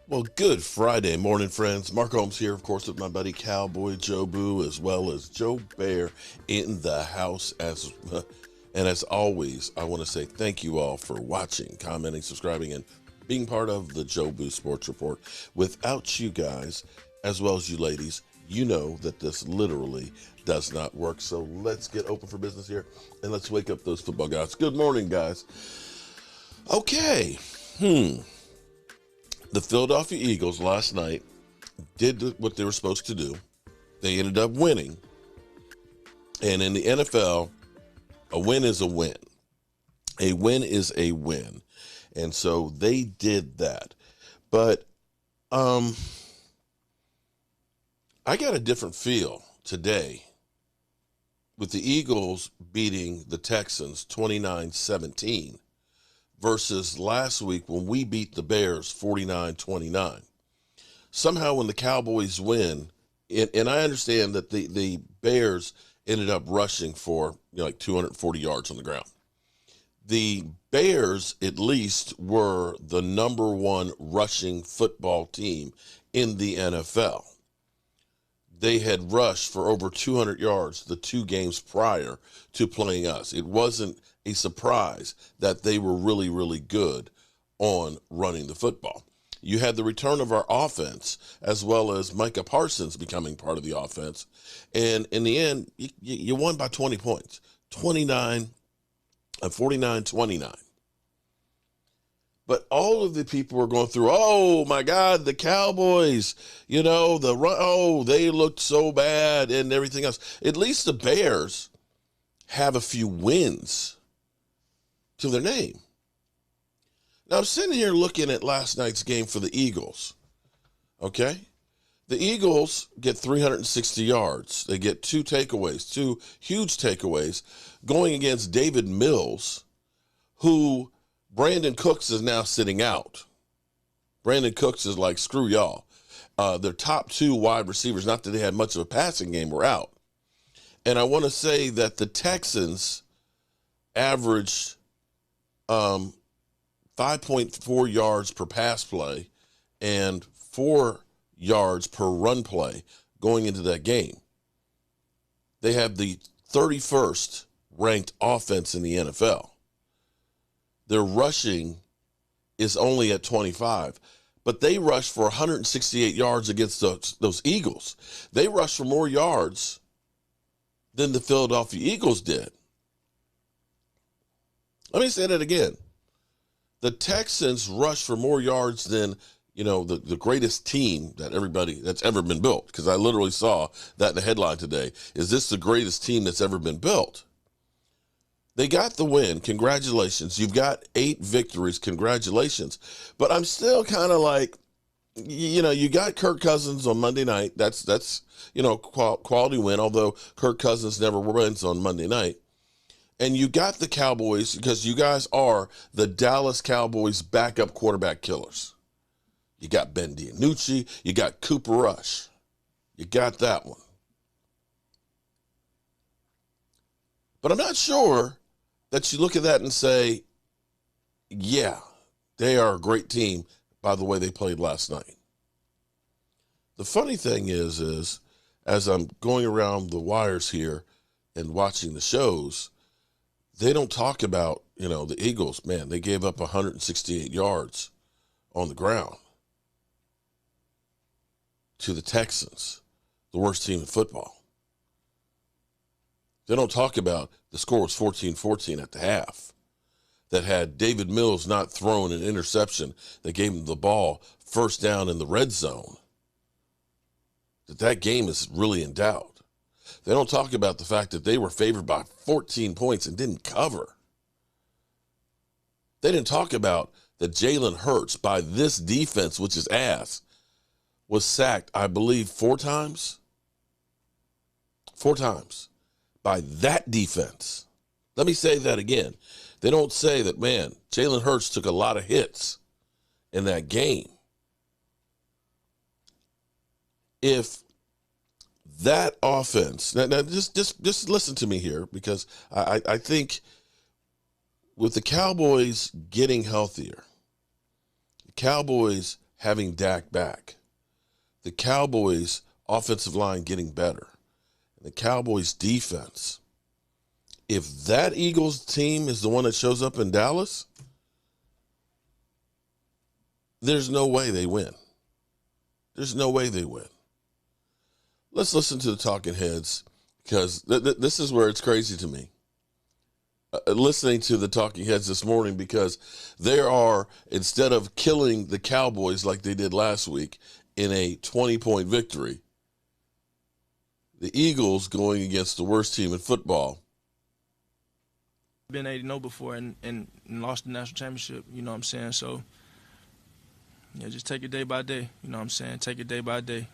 Well, good Friday morning, friends. Mark Holmes here, of course, with my buddy Cowboy Joe Boo, as well as Joe Bear in the house. And as always, I want to say thank you all for watching, commenting, subscribing, and being part of the Joe Boo Sports Report. Without you guys, as well as you ladies, you know that this literally does not work. So let's get open for business here, and let's wake up those football guys. Good morning, guys. Okay. The Philadelphia Eagles last night did what they were supposed to do. They ended up winning. And in the NFL, a win is a win. A win is a win. And so they did that. But I got a different feel today with the Eagles beating the Texans 29-17. Versus last week when we beat the Bears 49-29. Somehow when the Cowboys win, and I understand that the Bears ended up rushing for like 240 yards on the ground. The Bears at least were the number one rushing football team in the NFL. They had rushed for over 200 yards the 2 games prior to playing us. It wasn't a surprise that they were really, really good on running the football. You had the return of our offense, as well as Micah Parsons becoming part of the offense. And in the end, you won by 20 points, 49-29. But all of the people were going through, oh, my God, the Cowboys, they looked so bad and everything else. At least the Bears have a few wins to their name. Now, I'm sitting here looking at last night's game for the Eagles, okay? The Eagles get 360 yards. They get 2 takeaways, 2 huge takeaways, going against David Mills, who Brandon Cooks is now sitting out. Brandon Cooks is like, screw y'all. Their top 2 wide receivers, not that they had much of a passing game, were out. And I want to say that the Texans averaged 5.4 yards per pass play and 4 yards per run play going into that game. They have the 31st ranked offense in the NFL. Their rushing is only at 25, but they rushed for 168 yards against those Eagles. They rushed for more yards than the Philadelphia Eagles did. Let me say that again. The Texans rushed for more yards than, the greatest team that's ever been built. Because I literally saw that in the headline today. Is this the greatest team that's ever been built? They got the win. Congratulations. You've got 8 victories. Congratulations. But I'm still kind of like, you got Kirk Cousins on Monday night. That's quality win, although Kirk Cousins never wins on Monday night. And you got the Cowboys because you guys are the Dallas Cowboys backup quarterback killers. You got Ben DiNucci. You got Cooper Rush. You got that one. But I'm not sure that you look at that and say, yeah, they are a great team by the way they played last night. The funny thing is as I'm going around the wires here and watching the shows, they don't talk about, the Eagles. Man, they gave up 168 yards on the ground to the Texans, the worst team in football. They don't talk about the score was 14-14 at the half that had David Mills not thrown an interception that gave him the ball first down in the red zone. That game is really in doubt. They don't talk about the fact that they were favored by 14 points and didn't cover. They didn't talk about that Jalen Hurts, by this defense, which is ass, was sacked, I believe, 4 times. 4 times by that defense. Let me say that again. They don't say that, man, Jalen Hurts took a lot of hits in that game. If that offense, now just listen to me here, because I think with the Cowboys getting healthier, the Cowboys having Dak back, the Cowboys' offensive line getting better, and the Cowboys' defense, if that Eagles team is the one that shows up in Dallas, there's no way they win. There's no way they win. Let's listen to the talking heads, because this is where it's crazy to me. Listening to the talking heads this morning, because there are, instead of killing the Cowboys like they did last week in a 20-point victory, the Eagles going against the worst team in football. Been 8-0 before and lost the national championship, you know what I'm saying? So, yeah, just take it day by day, you know what I'm saying? Take it day by day.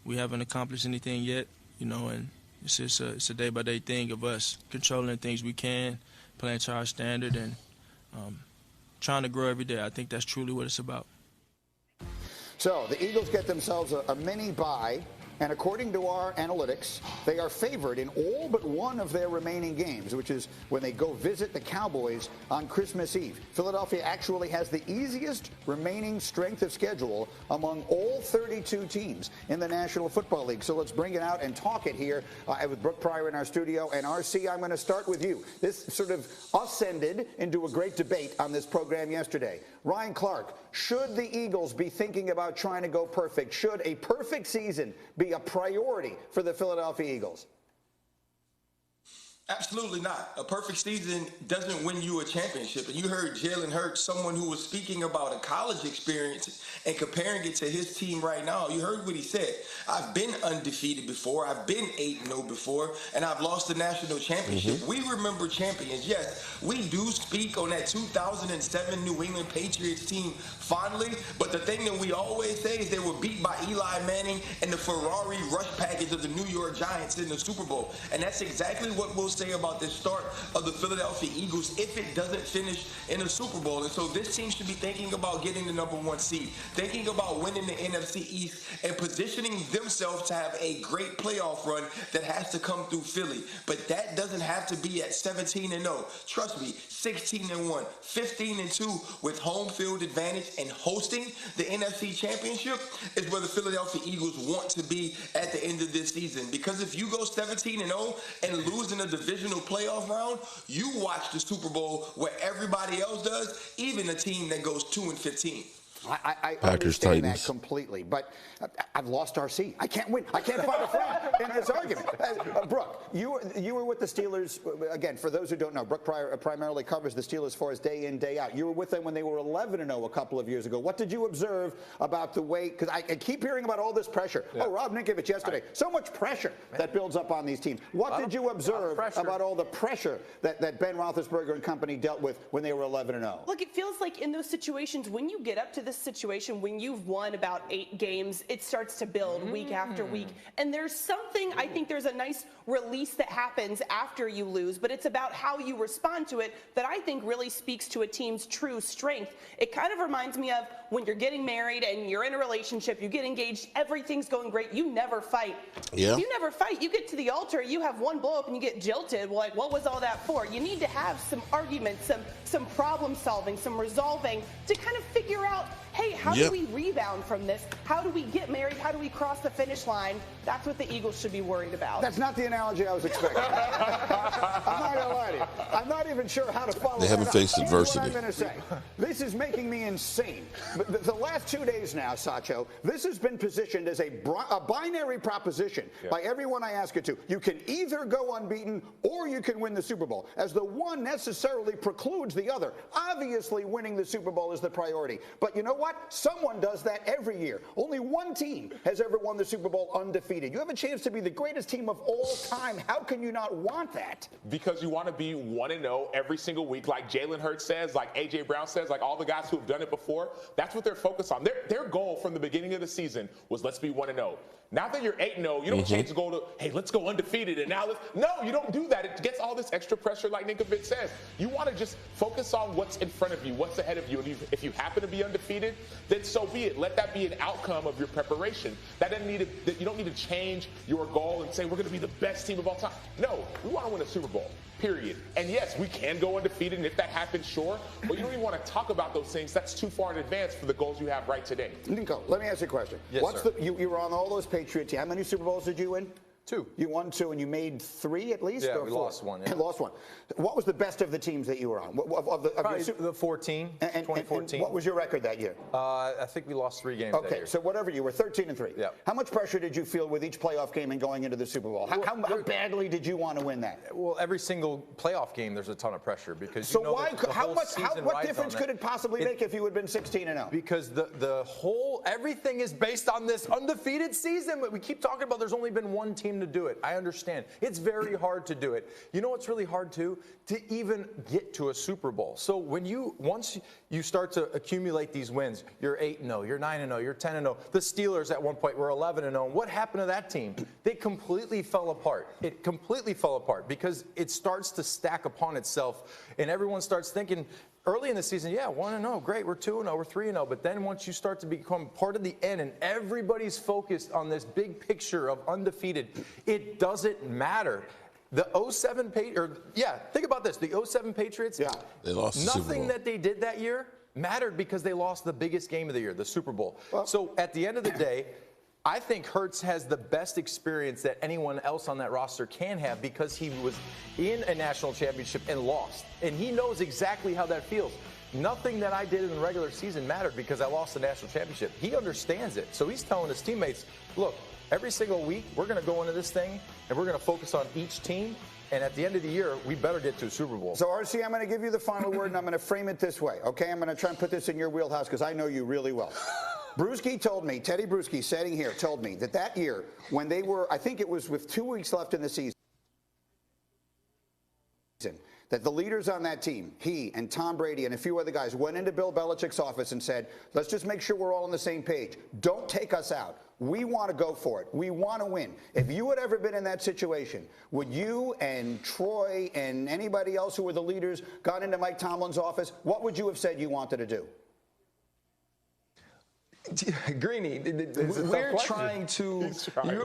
We haven't accomplished anything yet, you know, and it's just it's a day-by-day thing of us controlling things we can, playing to our standard, and trying to grow every day. I think that's truly what it's about. So the Eagles get themselves a mini bye, and according to our analytics, they are favored in all but one of their remaining games, which is when they go visit the Cowboys on Christmas Eve. Philadelphia actually has the easiest remaining strength of schedule among all 32 teams in the National Football League. So let's bring it out and talk it here with Brooke Pryor in our studio. And RC, I'm going to start with you. This sort of ascended into a great debate on this program yesterday. Ryan Clark, should the Eagles be thinking about trying to go perfect? Should a perfect season be a priority for the Philadelphia Eagles? Absolutely not. A perfect season doesn't win you a championship. And you heard Jalen Hurts, someone who was speaking about a college experience and comparing it to his team right now. You heard what he said. I've been undefeated before. I've been 8-0 before, and I've lost the national championship. We remember champions. Yes, we do speak on that 2007 New England Patriots team fondly, but the thing that we always say is they were beat by Eli Manning and the Ferrari rush package of the New York Giants in the Super Bowl. And that's exactly what we'll say about the start of the Philadelphia Eagles if it doesn't finish in the Super Bowl. And so this team should be thinking about getting the #1 seed, thinking about winning the NFC East, and positioning themselves to have a great playoff run that has to come through Philly. But that doesn't have to be at 17-0. Trust me, 16-1, 15-2 with home field advantage and hosting the NFC Championship is where the Philadelphia Eagles want to be at the end of this season. Because if you go 17-0 and lose in a divisional playoff round, you watch the Super Bowl where everybody else does, even a team that goes 2-15. I Packers, understand Titans. that completely, but I've lost RC. I can't win. I can't find a friend in this argument. Brooke, you were with the Steelers. Again, for those who don't know, Brooke Pryor primarily covers the Steelers for us day in, day out. You were with them when they were 11-0 a couple of years ago. What did you observe about the way, because I keep hearing about all this pressure. Yeah. Oh, Rob Ninkovich yesterday. So much pressure that builds up on these teams. What did you observe about all the pressure that Ben Roethlisberger and company dealt with when they were 11-0? Look, it feels like in those situations, when you get up to this situation, when you've won about 8 games, it starts to build week after week. And there's something, I think there's a nice release that happens after you lose, but it's about how you respond to it that I think really speaks to a team's true strength. It kind of reminds me of when you're getting married and you're in a relationship, you get engaged, everything's going great, you never fight. Yeah. You never fight. You get to the altar, you have one blow up and you get jilted. Well, like, what was all that for? You need to have some arguments, some problem solving, some resolving to kind of figure out, hey, how do we rebound from this? How do we get married? How do we cross the finish line? That's what the Eagles should be worried about. That's not the analogy I was expecting. I'm not going to lie to you. I'm not even sure how to follow that. They haven't faced adversity. Here's what I'm going to say. This is making me insane. But the last 2 days now, Sacho, this has been positioned as a binary proposition by everyone I ask it to. You can either go unbeaten or you can win the Super Bowl, as the one necessarily precludes the other. Obviously, winning the Super Bowl is the priority. But you know what? Someone does that every year. Only one team has ever won the Super Bowl undefeated. You have a chance to be the greatest team of all time. How can you not want that? Because you want to be 1-0 every single week, like Jalen Hurts says, like A.J. Brown says, like all the guys who have done it before. That's what they're focused on. Their goal from the beginning of the season was let's be 1-0. Now that you're 8-0, you don't change the goal to, hey, let's go undefeated. And now no, you don't do that. It gets all this extra pressure, like Ninkovich says. You want to just focus on what's in front of you, what's ahead of you. And if you happen to be undefeated, then so be it. Let that be an outcome of your preparation. That doesn't need to, you don't need to change your goal and say we're going to be the best team of all time. No, we want to win a Super Bowl. Period. And yes, we can go undefeated, and if that happens, sure. But you don't even want to talk about those things. That's too far in advance for the goals you have right today. Nico, let me ask you a question. Yes, sir. You were on all those Patriot teams. How many Super Bowls did you win? 2. You won 2, and you made 3 at least? Yeah, or we 4? lost 1. Yeah. Lost 1. What was the best of the teams that you were on? Probably the 2014. And what was your record that year? I think we lost 3 games that Okay, year. so whatever you were, 13-3. Yeah. How much pressure did you feel with each playoff game and going into the Super Bowl? How badly did you want to win that? Well, every single playoff game, there's a ton of pressure because So you know why? What difference could it possibly make if you had been 16-0? Because the whole everything is based on this undefeated season. We keep talking about there's only been one team to do it. I understand. It's very hard to do it. You know what's really hard too? To even get to a Super Bowl. So once you start to accumulate these wins, you're 8-0, you're 9-0, you're 10-0. The Steelers at one point were 11-0. What happened to that team? They completely fell apart. It completely fell apart because it starts to stack upon itself, and everyone starts thinking early in the season, yeah, 1-0, great, we're 2-0, we're 3-0. But then once you start to become part of the end and everybody's focused on this big picture of undefeated, it doesn't matter. The 07 think about this. The 07 Patriots, they lost the Super Bowl. Nothing that they did that year mattered because they lost the biggest game of the year, the Super Bowl. So at the end of the day, I think Hurts has the best experience that anyone else on that roster can have because he was in a national championship and lost. And he knows exactly how that feels. Nothing that I did in the regular season mattered because I lost the national championship. He understands it. So he's telling his teammates, look, every single week we're going to go into this thing and we're going to focus on each team. And at the end of the year, we better get to a Super Bowl. So, RC, I'm going to give you the final word, and I'm going to frame it this way, okay? I'm going to try and put this in your wheelhouse because I know you really well. Bruschi told me, Teddy Bruschi, sitting here, told me that year when they were, I think it was with 2 weeks left in the season, that the leaders on that team, he and Tom Brady and a few other guys, went into Bill Belichick's office and said, let's just make sure we're all on the same page. Don't take us out. We want to go for it. We want to win. If you had ever been in that situation, would you and Troy and anybody else who were the leaders gone into Mike Tomlin's office? What would you have said you wanted to do? Greeny,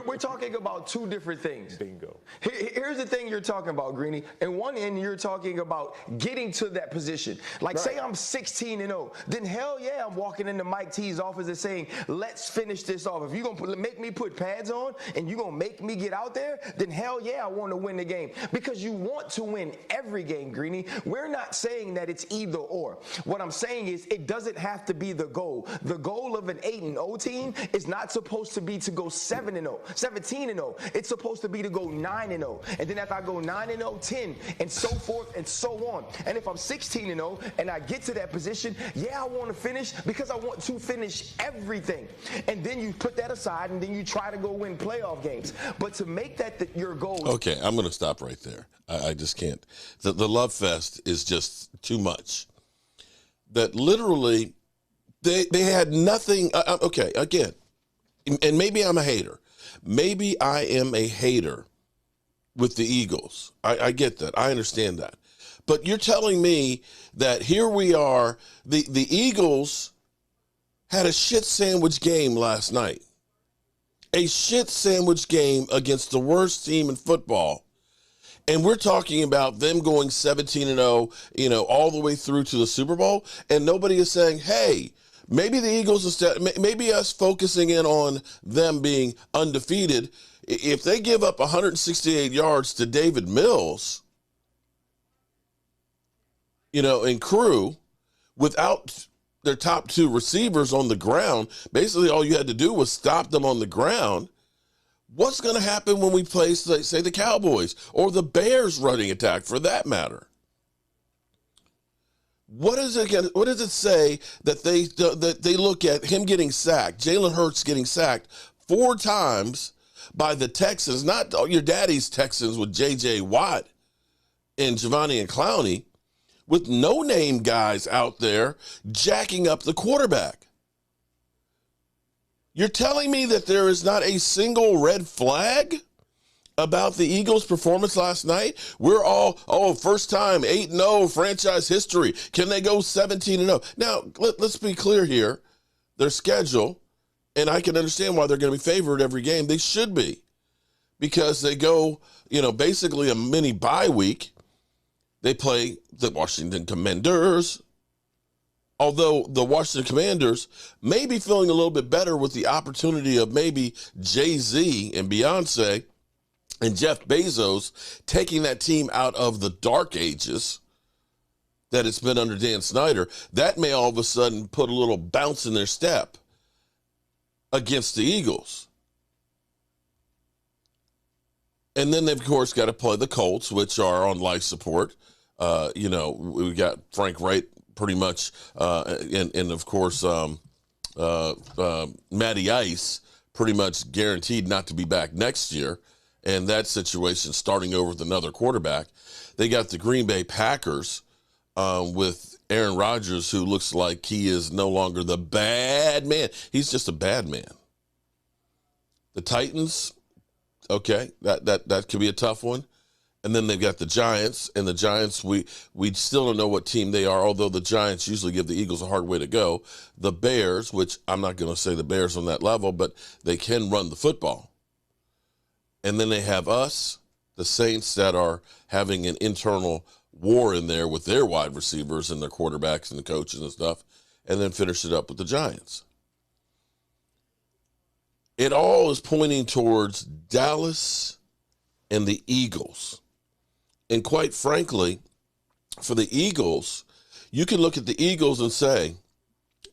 we're talking about 2 different things. Bingo. Here's the thing you're talking about, Greeny. In one end, you're talking about getting to that position. Like, say I'm 16-0, then hell yeah, I'm walking into Mike T's office and saying, let's finish this off. If you're going to make me put pads on and you're going to make me get out there, then hell yeah, I want to win the game. Because you want to win every game, Greeny. We're not saying that it's either or. What I'm saying is it doesn't have to be the goal. The goal of an 8-0 team is not supposed to be to go 7-0, 17-0. It's supposed to be to go 9-0. And then if I go 9-0, 10, and so forth and so on. And if I'm 16-0 and I get to that position, yeah, I want to finish because I want to finish everything. And then you put that aside and then you try to go win playoff games. But to make that your goal. Okay, I'm going to stop right there. I just can't. The love fest is just too much. That literally they had nothing. Okay, again, and maybe I'm a hater. Maybe I am a hater with the Eagles. I get that. I understand that. But you're telling me that here we are, the Eagles had a shit sandwich game last night. A shit sandwich game against the worst team in football. And we're talking about them going 17-0, all the way through to the Super Bowl. And nobody is saying, hey, maybe the Eagles, instead, maybe us focusing in on them being undefeated, if they give up 168 yards to David Mills, and crew, without their top 2 receivers on the ground, basically all you had to do was stop them on the ground. What's going to happen when we play, say, the Cowboys or the Bears running attack, for that matter? What does it say that they look at him getting sacked, Jalen Hurts getting sacked 4 times by the Texans, not your daddy's Texans with J.J. Watt and Giovanni and Clowney, with no-name guys out there jacking up the quarterback? You're telling me that there is not a single red flag about the Eagles' performance last night? We're all, first time, 8-0, franchise history. Can they go 17-0? Now, let's be clear here. Their schedule, and I can understand why they're going to be favored every game. They should be, because they go, basically a mini bye week. They play the Washington Commanders, although the Washington Commanders may be feeling a little bit better with the opportunity of maybe Jay-Z and Beyonce and Jeff Bezos taking that team out of the dark ages that it's been under Dan Snyder. That may all of a sudden put a little bounce in their step against the Eagles. And then they've, of course, got to play the Colts, which are on life support. We got Frank Wright pretty much, and of course, Matty Ice pretty much guaranteed not to be back next year. And that situation starting over with another quarterback. They got the Green Bay Packers with Aaron Rodgers, who looks like he is no longer the bad man. He's just a bad man. The Titans, okay, that could be a tough one. And then they've got the Giants, and the Giants, we still don't know what team they are, although the Giants usually give the Eagles a hard way to go. The Bears, which I'm not going to say the Bears on that level, but they can run the football. And then they have us, the Saints, that are having an internal war in there with their wide receivers and their quarterbacks and the coaches and stuff, and then finish it up with the Giants. It all is pointing towards Dallas and the Eagles. And quite frankly, for the Eagles, you can look at the Eagles and say,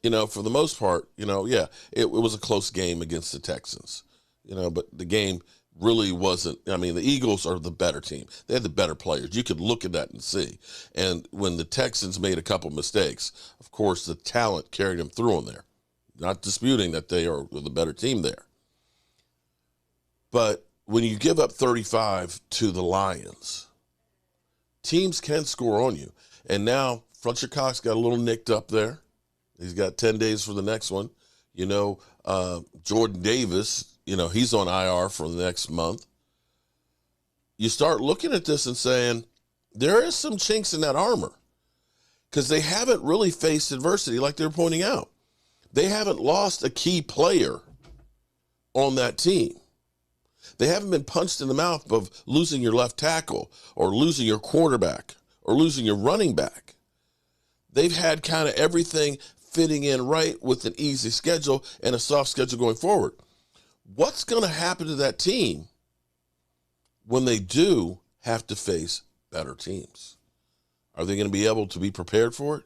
for the most part, it was a close game against the Texans, but the game really wasn't. I mean, the Eagles are the better team. They had the better players. You could look at that and see. And when the Texans made a couple mistakes, of course, the talent carried them through on there. Not disputing that they are the better team there. But when you give up 35 to the Lions, teams can score on you. And now Fletcher Cox got a little nicked up there. He's got 10 days for the next one. Jordan Davis, he's on IR for the next month. You start looking at this and saying, there is some chinks in that armor, because they haven't really faced adversity like they're pointing out. They haven't lost a key player on that team. They haven't been punched in the mouth of losing your left tackle or losing your quarterback or losing your running back. They've had kind of everything fitting in right with an easy schedule and a soft schedule going forward. What's going to happen to that team when they do have to face better teams? Are they going to be able to be prepared for it?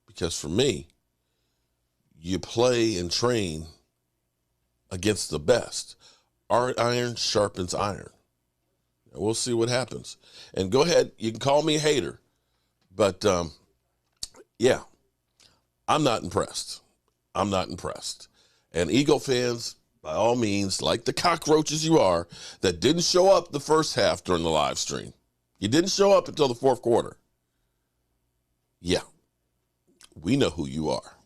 Because for me, you play and train against the best. Iron sharpens iron. And we'll see what happens. And go ahead, you can call me a hater, but yeah, I'm not impressed. I'm not impressed. And Eagle fans, by all means, like the cockroaches you are, that didn't show up the first half during the live stream. You didn't show up until the fourth quarter. Yeah, we know who you are.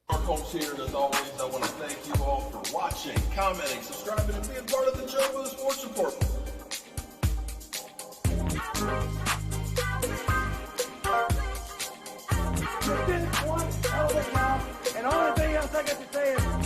Our folks here, and as always, I want to thank you all for watching, commenting, subscribing, and being part of the show for the Sports Report. You did one hell of a job, and the only thing else I got to say is